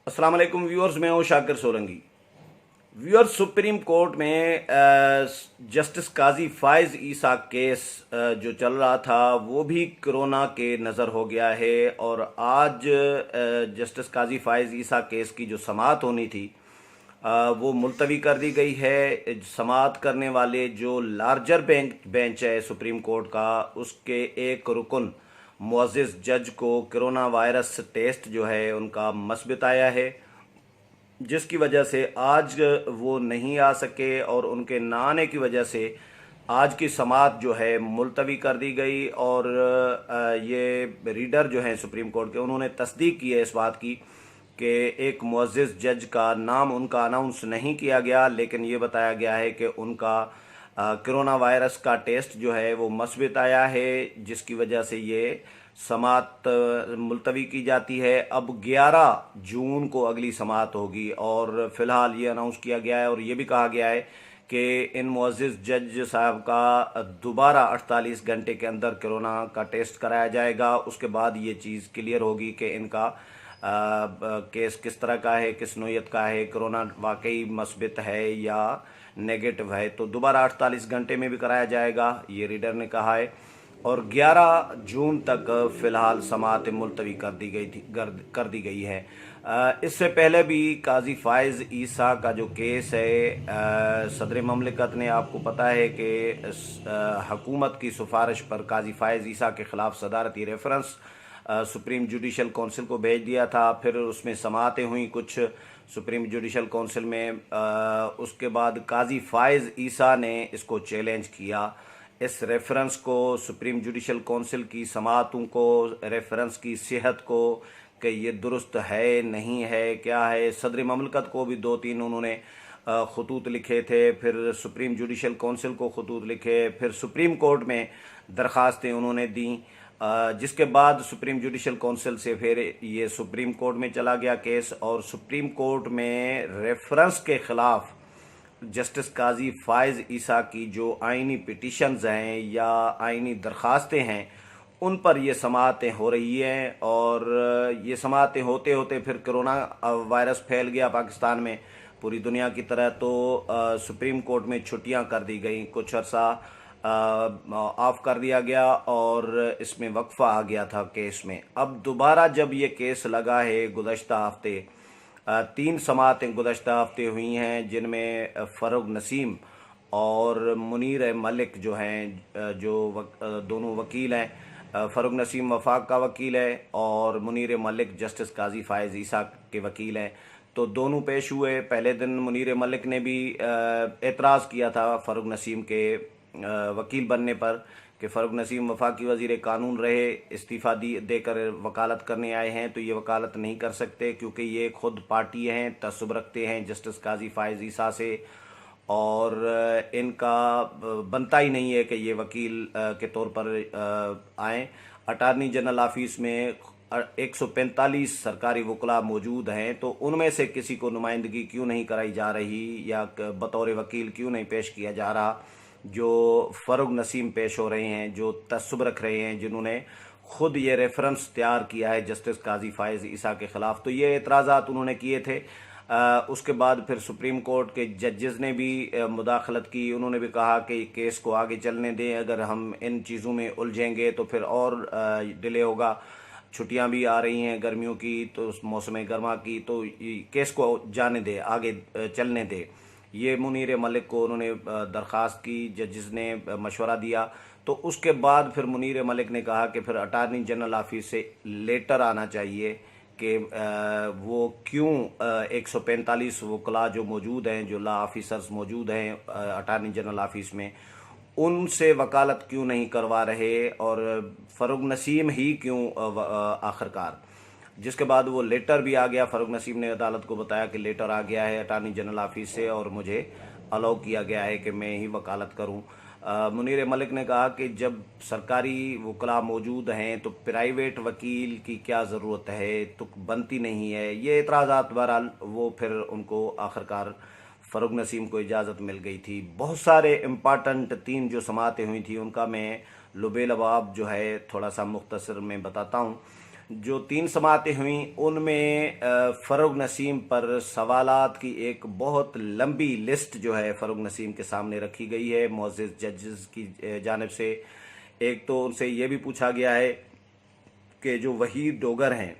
अस्सलाम वालेकुम व्यूअर्स, मैं हूं Shakir Solanki. Viewers, supreme court में जस्टिस काजी फायज ईसा केस जो चल रहा था वो भी कोरोना के नज़र हो गया है और आज जस्टिस काजी फायज ईसा केस की जो समाअत होनी थी वो मुलतवी कर दी गई है। समाअत करने वाले जो लार्जर बेंच है सुप्रीम कोर्ट का, उसके एक रुकन मुअज़्ज़िज़ जज को कोरोना वायरस टेस्ट जो है उनका मस्बत आया है, जिसकी वजह से आज वो नहीं आ सके और उनके ना आने की वजह से आज की समाअत जो है मुलतवी कर दी गई। और ये रीडर जो हैं सुप्रीम कोर्ट के, उन्होंने तस्दीक की है इस बात की कि एक मुअज़्ज़िज़ जज का नाम उनका अनाउंस नहीं किया गया, लेकिन ये बताया गया है कि उनका कोरोना वायरस का टेस्ट जो है वो मस्बत आया है, जिसकी वजह से ये समाअत मुलतवी की जाती है। अब 11 जून को अगली समाअत होगी और फिलहाल ये अनाउंस किया गया है और ये भी कहा गया है कि इन मुअज़्ज़िज़ जज साहब का दोबारा 48 घंटे के अंदर कोरोना का टेस्ट कराया जाएगा। उसके बाद ये चीज़ क्लियर होगी कि इनका केस किस तरह का है, किस नोयत का है, कोरोना वाकई मस्बत है या नेगेटिव है। तो दोबारा 48 घंटे में भी कराया जाएगा, ये रीडर ने कहा है। और 11 जून तक फ़िलहाल समाअत मुलतवी कर दी गई है। इससे पहले भी काजी फायज ईसा का जो केस है, सदर ममलिकत ने, आपको पता है कि हुकूमत की सिफारिश पर काजी फायज ईसा के ख़िलाफ़ सदारती रेफरेंस सुप्रीम जुडिशल कौंसिल को भेज दिया था। फिर उसमें समाअतें हुई कुछ सुप्रीम जुडिशल कौंसिल में। उसके बाद काजी फायज ईसा ने इसको चैलेंज किया, इस रेफरेंस को, सुप्रीम जुडिशल कौंसिल की समाअतों को, रेफरेंस की सेहत को, कि ये दुरुस्त है नहीं है, क्या है। सदर ममलकत को भी 2-3 उन्होंने खतूत लिखे थे, फिर सुप्रीम जुडिशल कौंसिल को खतूत लिखे, फिर सुप्रीम कोर्ट में दरख्वास्तें उन्होंने दी, जिसके बाद सुप्रीम जुडिशल कौंसिल से फिर ये सुप्रीम कोर्ट में चला गया केस। और सुप्रीम कोर्ट में रेफरेंस के ख़िलाफ़ जस्टिस काजी फायज ईसा की जो आइनी पिटिशन्स हैं या आइनी दरख्वास्तें हैं, उन पर ये समाअतें हो रही हैं। और ये समाअतें होते होते फिर कोरोना वायरस फैल गया पाकिस्तान में पूरी दुनिया की तरह, तो सुप्रीम कोर्ट में छुट्टियां कर दी गई, कुछ अर्सा ऑफ कर दिया गया और इसमें वक्फा आ गया था केस में। अब दोबारा जब ये केस लगा है, गुज़श्ता हफ्ते 3 समाअतें गुज़श्ता हफ्ते हुई हैं, जिनमें फ़ारूक नसीम और मुनीर मलिक जो हैं, दोनों वकील हैं। फ़ारूक नसीम वफाक का वकील है और मुनीर मलिक जस्टिस काजी फायज ईसा के वकील हैं। तो दोनों पेश हुए। पहले दिन मुनीर मलिक ने भी एतराज़ किया था फ़ारूक नसीम के वकील बनने पर कि फ़ारूक नसीम वफाकी वज़ीर कानून रहे, इस्तीफ़ा देकर वकालत करने आए हैं, तो ये वकालत नहीं कर सकते क्योंकि ये खुद पार्टी हैं, तसब्बुर रखते हैं जस्टिस काजी फायज ईसा से, और इनका बनता ही नहीं है कि ये वकील के तौर पर आएँ। अटारनी जनरल ऑफिस में 145 सरकारी वकला मौजूद हैं, तो उनमें से किसी को नुमाइंदगी क्यों नहीं कराई जा रही या बतौर वकील क्यों नहीं पेश किया जा रहा, जो फ़ारूक नसीम पेश हो रहे हैं, जो तसब्बुर रख रहे हैं, जिन्होंने खुद ये रेफरेंस तैयार किया है जस्टिस काजी फायज ईसा के ख़िलाफ़। तो ये एतराज़ात उन्होंने किए थे। उसके बाद फिर सुप्रीम कोर्ट के जजेस ने भी मुदाखलत की। उन्होंने भी कहा कि केस को आगे चलने दें, अगर हम इन चीज़ों में उलझेंगे तो फिर और डिले होगा। छुट्टियां भी आ रही हैं गर्मियों की, तो मौसम गर्मा की, तो केस को जाने दे, आगे चलने दे। ये मुनीर मलिक को उन्होंने दरख्वास्त की, जजेस ने मशवरा दिया। तो उसके बाद फिर मुनीर मलिक ने कहा कि फिर अटारनी जनरल ऑफिस से लेटर आना चाहिए कि वो क्यों 145 वकला जो मौजूद हैं, जो लॉ ऑफिसर्स मौजूद हैं अटारनी जनरल ऑफिस में, उनसे वकालत क्यों नहीं करवा रहे और फ़ारूक नसीम ही क्यों आखिरकार। जिसके बाद वो लेटर भी आ गया। फ़ारूक नसीम ने अदालत को बताया कि लेटर आ गया है अटारनी जनरल ऑफिस से और मुझे अलाउ किया गया है कि मैं ही वकालत करूं। मुनीर मलिक ने कहा कि जब सरकारी वकला मौजूद हैं तो प्राइवेट वकील की क्या ज़रूरत है, तो बनती नहीं है। ये एतराज़ात बहरहाल वो फिर उनको आखिरकार फ़ारूक नसीम को इजाज़त मिल गई थी। बहुत सारे इम्पॉर्टेंट 3 जो समाअतें हुई थी उनका मैं लुबे लबाब जो है थोड़ा सा मुख्तसर में बताता हूँ जो 3 समातें हुई उनमें फ़र्रुख नसीम पर सवालात की एक बहुत लंबी लिस्ट जो है फ़र्रुख नसीम के सामने रखी गई है मुअज़्ज़िज़ जजेस की जानिब से। एक तो उनसे ये भी पूछा गया है कि जो वहीद डोगर हैं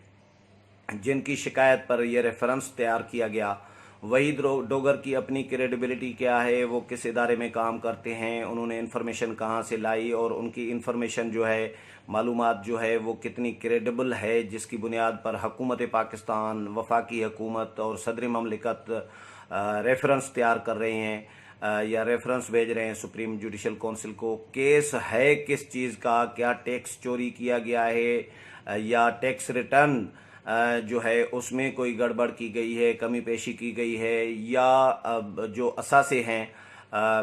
जिनकी शिकायत पर यह रेफरेंस तैयार किया गया, वहीद डोगर की अपनी क्रेडिबिलिटी क्या है, वो किस इदारे में काम करते हैं, उन्होंने इन्फॉर्मेशन कहाँ से लाई और उनकी इन्फॉर्मेशन जो है, मालूमात जो है वो कितनी क्रेडिबल है, जिसकी बुनियाद पर हुकूमत पाकिस्तान, वफाकी हुकूमत और सदर ममलिकत रेफरेंस तैयार कर रहे हैं या रेफरेंस भेज रहे हैं सुप्रीम जुडिशल कौंसिल को। केस है किस चीज़ का, क्या टैक्स चोरी किया गया है या टैक्स रिटर्न जो है उसमें कोई गड़बड़ की गई है, कमी पेशी की गई है, या जो असासे हैं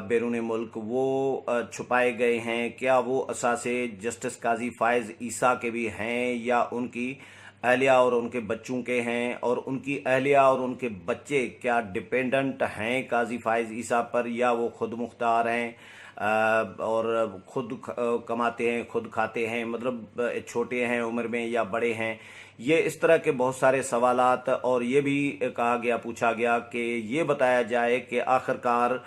बैरून मुल्क वो छुपाए गए हैं, क्या वो असासे जस्टिस काजी फ़ाइज़ ईसा के भी हैं या उनकी अहलिया और उनके बच्चों के हैं, और उनकी अहलिया और उनके बच्चे क्या डिपेंडेंट हैं काजी फ़ाइज़ ईसा पर या वो खुद मुख्तार हैं और खुद कमाते हैं, खुद खाते हैं, मतलब छोटे हैं उम्र में या बड़े हैं। ये इस तरह के बहुत सारे सवालात, और ये भी कहा गया, पूछा गया कि ये बताया जाए कि आखिरकार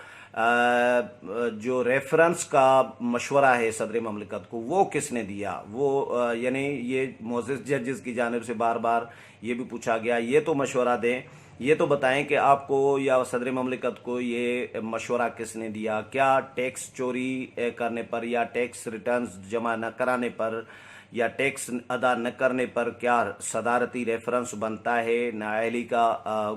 जो रेफरेंस का मशवरा है सदर ममलिकत को वो किसने दिया, वो यानी ये मुअज़्ज़िज़ जजेस की जानिब से बार बार ये भी पूछा गया, ये तो मशवरा दें, ये तो बताएं कि आपको या सदर ममलिकत को ये मशवरा किसने दिया, क्या टैक्स चोरी करने पर या टैक्स रिटर्न्स जमा न कराने पर या टैक्स अदा न करने पर क्या सदारती रेफरेंस बनता है, नाअहली का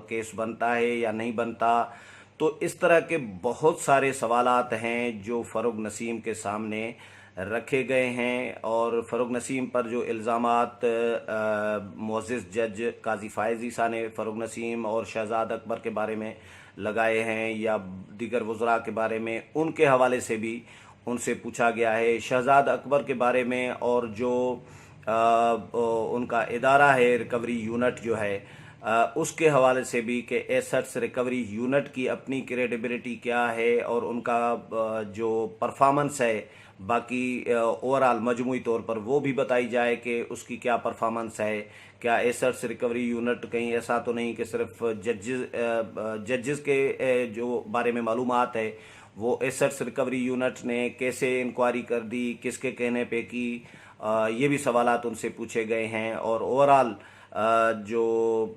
केस बनता है या नहीं बनता। तो इस तरह के बहुत सारे सवालात हैं जो फ़र्रुख नसीम के सामने रखे गए हैं, और फ़र्रुख नसीम पर जो इल्ज़ामात मुअज़्ज़िज़ जज काजी फ़ाइज़ ईसा ने फ़र्रुख नसीम और शहज़ाद अकबर के बारे में लगाए हैं या दीगर वज़रा के बारे में, उनके हवाले से भी उनसे पूछा गया है। शहज़ाद अकबर के बारे में और जो उनका इदारा है रिकवरी यूनिट जो है उसके हवाले से भी कि एसेट्स रिकवरी यूनिट की अपनी क्रेडिबिलिटी क्या है और उनका जो परफॉर्मेंस है बाकी ओवरऑल मजमूई तौर पर वो भी बताई जाए कि उसकी क्या परफॉर्मेंस है। क्या एसेट्स रिकवरी यूनिट कहीं ऐसा तो नहीं कि सिर्फ जजेस के जो बारे में मालूमात है वो एसेट्स रिकवरी यूनिट ने कैसे इंक्वायरी कर दी, किसके कहने पे की, ये भी सवालात उनसे पूछे गए हैं। और ओवरऑल जो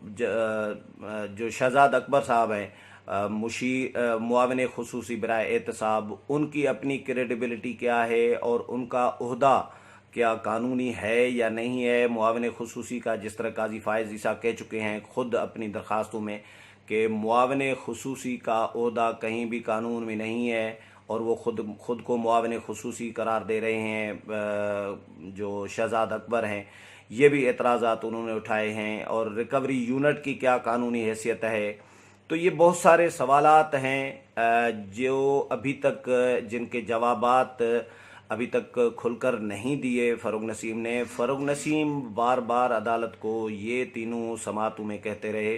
शहज़ाद अकबर साहब हैं मुआविन खुसूसी बराए एहतसाब, उनकी अपनी क्रेडिबिलिटी क्या है और उनका ओहदा क्या कानूनी है या नहीं है। मुआविन खुसूसी का, जिस तरह काजी फ़ाइज़ ईसा कह चुके हैं खुद अपनी दरख्वास्तों में कि मुआविन खुसूसी का ओहदा कहीं भी कानून में नहीं है, और वो खुद को मुआविन खुसूसी करार दे रहे हैं जो शहज़ाद अकबर हैं। ये भी एतराज़ात उन्होंने उठाए हैं। और रिकवरी यूनिट की क्या कानूनी हैसियत है। तो ये बहुत सारे सवालात हैं जो अभी तक, जिनके जवाबात अभी तक खुलकर नहीं दिए फ़र्रुख नसीम ने। फ़र्रुख नसीम बार बार अदालत को ये तीनों समातों में कहते रहे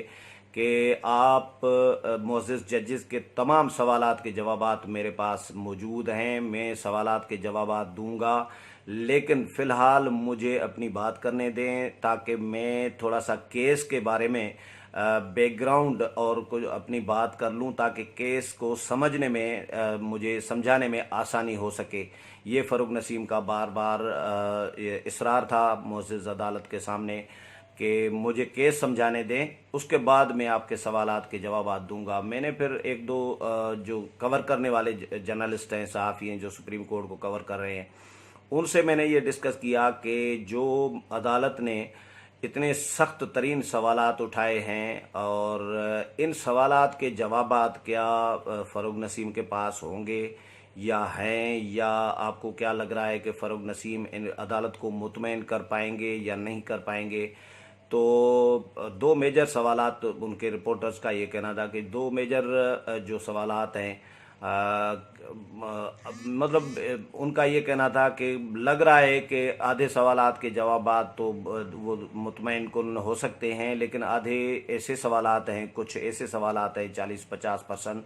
कि आप मुअज़्ज़िज़ जजेस के तमाम सवालात के जवाबात मेरे पास मौजूद हैं, मैं सवालात के जवाबात दूंगा, लेकिन फ़िलहाल मुझे अपनी बात करने दें ताकि मैं थोड़ा सा केस के बारे में बैकग्राउंड और कुछ अपनी बात कर लूं ताकि केस को समझने में मुझे समझाने में आसानी हो सके। ये फ़र्रुख नसीम का बार बार इसरार था मुअज़्ज़िज़ अदालत के सामने कि मुझे केस समझाने दें, उसके बाद मैं आपके सवालात के जवाब दूंगा। मैंने फिर एक दो जो कवर करने वाले जर्नलिस्ट हैं, सहाफ़ी हैं जो सुप्रीम कोर्ट को कवर कर रहे हैं, उनसे मैंने ये डिस्कस किया कि जो अदालत ने इतने सख्त तरीन सवालात उठाए हैं और इन सवालात के जवाबात क्या फ़र्रुख नसीम के पास होंगे या हैं, या आपको क्या लग रहा है कि फ़र्रुख नसीम इन अदालत को मुतमईन कर पाएंगे या नहीं कर पाएंगे। तो दो मेजर सवालात उनके रिपोर्टर्स का ये कहना था कि दो मेजर जो सवालात हैं मतलब उनका ये कहना था कि लग रहा है कि आधे सवालात के जवाबात तो वो मुतमईन कुन हो सकते हैं, लेकिन आधे ऐसे सवालात हैं, कुछ ऐसे सवालात हैं 40-50%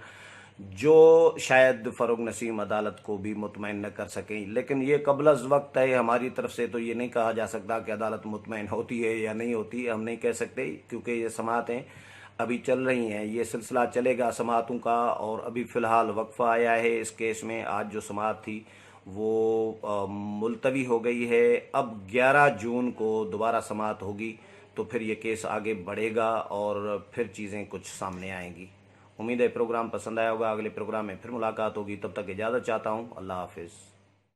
जो शायद फ़ारूक नसीम अदालत को भी मुतमईन न कर सकें। लेकिन ये क़ब्ल वक्त है, हमारी तरफ से तो ये नहीं कहा जा सकता कि अदालत मुतमईन होती है या नहीं होती, हम नहीं कह सकते, क्योंकि ये समाअतें अभी चल रही हैं, ये सिलसिला चलेगा समाअतों का। और अभी फ़िलहाल वक्फ़ा आया है इस केस में। आज जो समाअत थी वो मुलतवी हो गई है। अब 11 जून को दोबारा समाअत होगी, तो फिर ये केस आगे बढ़ेगा और फिर चीज़ें कुछ सामने आएंगी। उम्मीद है प्रोग्राम पसंद आया होगा। अगले प्रोग्राम में फिर मुलाकात होगी, तब तक इजाज़त चाहता हूँ। अल्लाह हाफिज़।